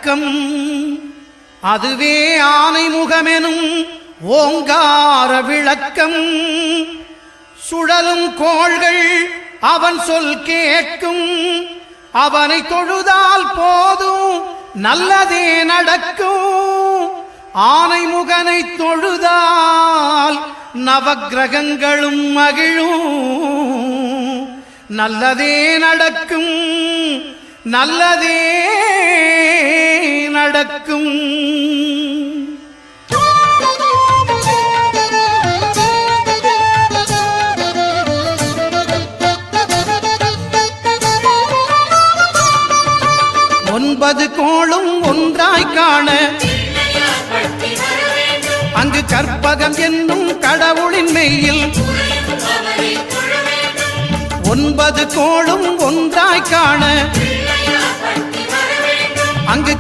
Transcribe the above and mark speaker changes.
Speaker 1: அடக்கம். அதுவே ஆனைமுகமெனும் ஓங்கார விளக்கம். சுழலும் கோள்கள் அவன் சொல் கேட்கும். அவனை தொழுதால் போதும் நல்லதே நடக்கும். ஆனைமுகனை தொழுதால் நவக்கிரகங்களும் மகிழும். நல்லதே நடக்கும், நல்லதே நடக்கும். ஒன்பது கோளும் ஒன்றாய் காண அங்கு கற்பகம் என்னும் கடவுளின் மெய்யில். ஒன்பது கோளும் ஒன்றாய் காண அங்கு